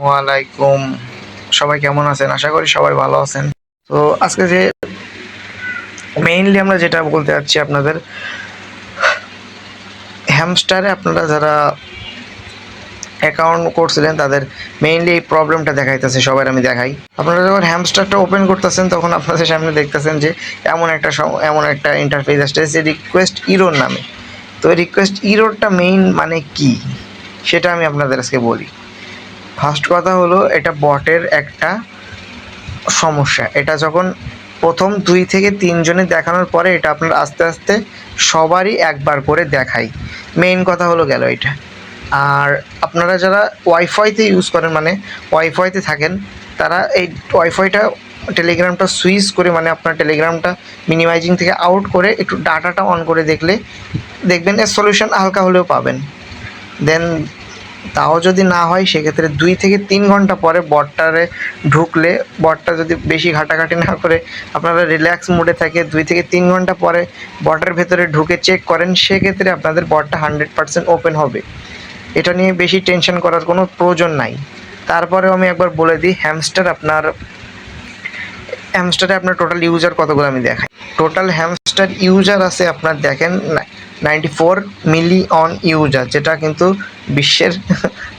ওয়ালাইকুম। সবাই কেমন আছেন? আশা করি সবাই ভালো আছেন। তো আজকে যে মেইনলি আমরা যেটা বলতে যাচ্ছি আপনাদের, হ্যামস্টারে আপনারা যারা অ্যাকাউন্ট করছিলেন তাদের মেইনলি এই প্রবলেমটা দেখাইতেছে। সবার আমি দেখাই, আপনারা যখন হ্যামস্টারটা ওপেন করতেছেন তখন আপনাদের সামনে দেখতেছেন যে এমন একটা ইন্টারফেস আসছে রিকোয়েস্ট ইরোর নামে। তো রিকোয়েস্ট ইরোরটা মেইন মানে কি সেটা আমি আপনাদের আজকে বলি। ফার্স্ট কথা হলো, এটা বটের একটা সমস্যা। এটা যখন প্রথম 2 থেকে 3 জনে দেখানোর পরে এটা আপনার আস্তে আস্তে সবারই একবার করে দেখায়। মেইন কথা হলো গেল এটা। আর আপনারা যারা ওয়াইফাইতে ইউজ করেন, মানে ওয়াইফাইতে থাকেন, তারা এই ওয়াইফাইটা টেলিগ্রামটা সুইচ করে, মানে আপনার টেলিগ্রামটা মিনিমাইজিং থেকে আউট করে একটু ডাটাটা অন করে দেখবেন এর সলিউশন হালকা হলেও পাবেন। দেন তাও যদি না হয় সেক্ষেত্রে 2 থেকে 3 ঘন্টা পরে বটটারে ঢুকলে, বটটা যদি বেশি ঘাটাঘাটি না করে আপনারা রিল্যাক্স মোডে থাকে 2 থেকে 3 ঘন্টা পরে বটের ভেতরে ঢুকে চেক করেন, সেক্ষেত্রে আপনাদের বটটা 100% ওপেন হবে। এটা নিয়ে বেশি টেনশন করার কোনো প্রয়োজন নাই। তারপরেও আমি একবার বলে দিই, হ্যামস্টারে আপনার টোটাল ইউজার কতগুলো আমি দেখাই। টোটাল হ্যামস্টার ইউজার আছে আপনার দেখেন 94 মিলিয়ন ইউজার, যেটা কিন্তু বিশ্বের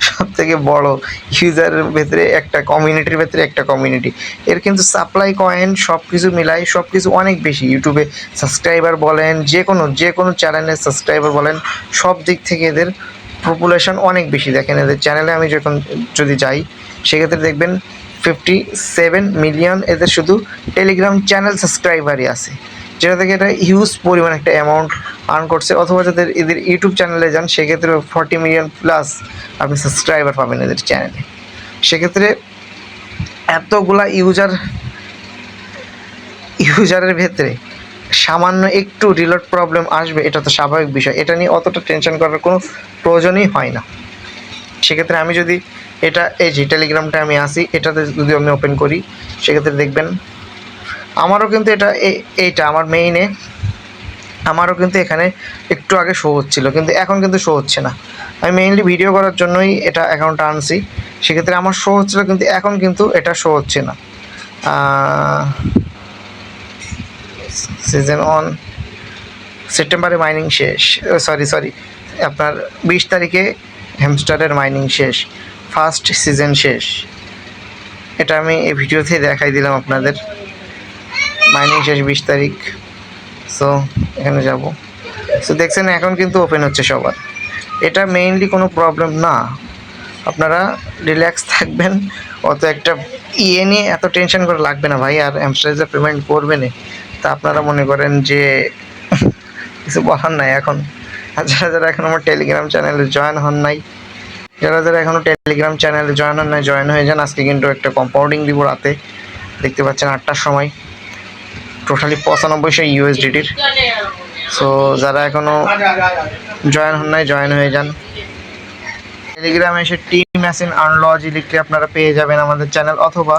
সব থেকে বড় ইউজারের ভেতরে একটা কমিউনিটির ভেতরে একটা কমিউনিটি। এর কিন্তু সাপ্লাই কয়েন সব কিছু মিলাই সব কিছু অনেক বেশি। ইউটিউবে সাবস্ক্রাইবার বলেন, যে কোনো চ্যানেলের সাবস্ক্রাইবার বলেন, সব দিক থেকে এদের পপুলেশন অনেক বেশি। দেখেন এদের চ্যানেলে আমি যদি যাই সেক্ষেত্রে দেখবেন 57 মিলিয়ন এদের শুধু টেলিগ্রাম চ্যানেল সাবস্ক্রাইবারই আছে, যেটা থেকে এটা হিউজ পরিমাণ একটা অ্যামাউন্ট আর্ন করছে। অথবা যাদের এদের ইউটিউব চ্যানেলে যান সেক্ষেত্রে 40 মিলিয়ন প্লাস আপনি সাবস্ক্রাইবার পাবেন এদের চ্যানেলে। সেক্ষেত্রে এতগুলা ইউজারের ভেতরে সামান্য একটু রিলোড প্রবলেম আসবে, এটা তো স্বাভাবিক বিষয়। এটা নিয়ে অতটা টেনশন করার কোনো প্রয়োজনই হয় না। সেক্ষেত্রে আমি যদি এই যে টেলিগ্রামটা আমি আসি, এটাতে যদি আমি ওপেন করি সেক্ষেত্রে দেখবেন আমারও কিন্তু এইটা আমার মেইনে আমারও কিন্তু এখানে একটু আগে শো হচ্ছিল, কিন্তু এখন কিন্তু শো হচ্ছে না। আমি মেইনলি ভিডিও করার জন্যই এটা অ্যাকাউন্টটা আনছি। সেক্ষেত্রে আমার শো হচ্ছিল, কিন্তু এখন কিন্তু এটা শো হচ্ছে না। সিজন অন, সেপ্টেম্বরে মাইনিং শেষ, সরি আপনার 20 তারিখে হ্যামস্টারের মাইনিং শেষ, ফার্স্ট সিজন শেষ। এটা আমি এই ভিডিওতে দেখাই দিলাম আপনাদের। মাইনিং শেষ 20 তারিখ। সো এখানে যাব। সো দেখছেন এখন কিন্তু ওপেন হচ্ছে সবার। এটা মেইনলি কোনো প্রবলেম না, আপনারা রিল্যাক্স থাকবেন। অত একটা নিয়ে এত টেনশন করে লাগবে না ভাই। আর হ্যামস্টারে পেমেন্ট করবে না তা আপনারা মনে করেন যে কিছু বলার নাই এখন। আর যারা এখন আমার টেলিগ্রাম চ্যানেলে জয়েন হন নাই, যারা এখনও টেলিগ্রাম চ্যানেলে জয়েন হন নাই, জয়েন হয়ে যান। আজকে কিন্তু একটা কম্পাউন্ডিং দিব রাতে, দেখতে পাচ্ছেন 8টার সময়, টোটালি 9500 ইউএসডিটির। সো যারা এখনও জয়েন হন নাই জয়েন হয়ে যান। টেলিগ্রামে এসে টিম ম্যাসিন আনলজি লিখলে আপনারা পেয়ে যাবেন আমাদের চ্যানেল, অথবা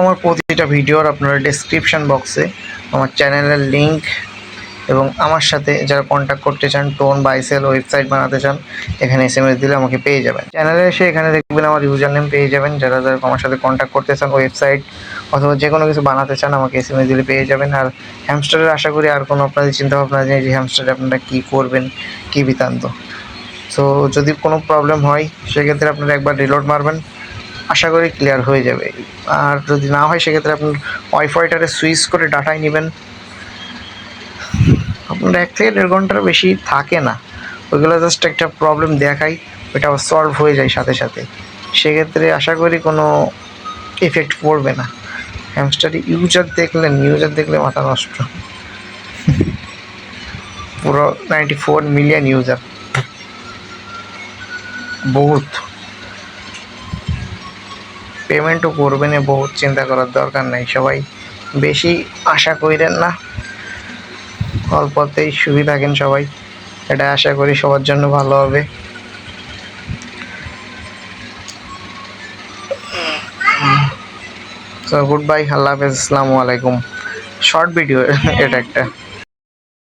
আমার প্রতিটা ভিডিওর আপনারা ডেসক্রিপশন বক্সে আমার চ্যানেলের লিঙ্ক এবং আমার সাথে যারা কন্ট্যাক্ট করতে চান, টোন বাইসেল ওয়েবসাইট বানাতে চান, এখানে SMS দিলে আমাকে পেয়ে যাবেন। চ্যানেলে এসে এখানে দেখবেন আমার ইউজার নেম পেয়ে যাবেন। যারা আমার সাথে কন্ট্যাক্ট করতে চান, ওয়েবসাইট অথবা যে কোনো কিছু বানাতে চান, আমাকে SMS দিলে পেয়ে যাবেন। আর হ্যামস্টারের আশা করি আর কোনো আপনাদের চিন্তাভাবনা নেই যে হ্যামস্টারে আপনারা কী করবেন, কী বৃত্তান্ত। সো যদি কোনো প্রবলেম হয় সেক্ষেত্রে আপনারা একবার রিলোড মারবেন, আশা করি ক্লিয়ার হয়ে যাবে। আর যদি না হয় সেক্ষেত্রে আপনার ওয়াইফাইটারে সুইচ করে ডাটাই নেবেন। আপনার 1 থেকে 1.5 ঘন্টার বেশি থাকে না, ওইগুলো জাস্ট একটা প্রবলেম দেখাই, ওইটা সলভ হয়ে যায় সাথে সাথে। সেক্ষেত্রে আশা করি কোনো এফেক্ট পড়বে না। হ্যামস্টারে ইউজার দেখলে মাথা নষ্ট। পুরো 94 মিলিয়ন ইউজার, বহুত। পেমেন্টও করবেন, বহুত চিন্তা করার দরকার নাই। সবাই বেশি আশা করেন না, অল্পতেই সুখী থাকেন সবাই। এটা আশা করি সবার জন্য ভালো হবে। সো গুড বাই, আল্লাহ হাফেজ, আসসালামু আলাইকুম। শর্ট ভিডিও এটা একটা।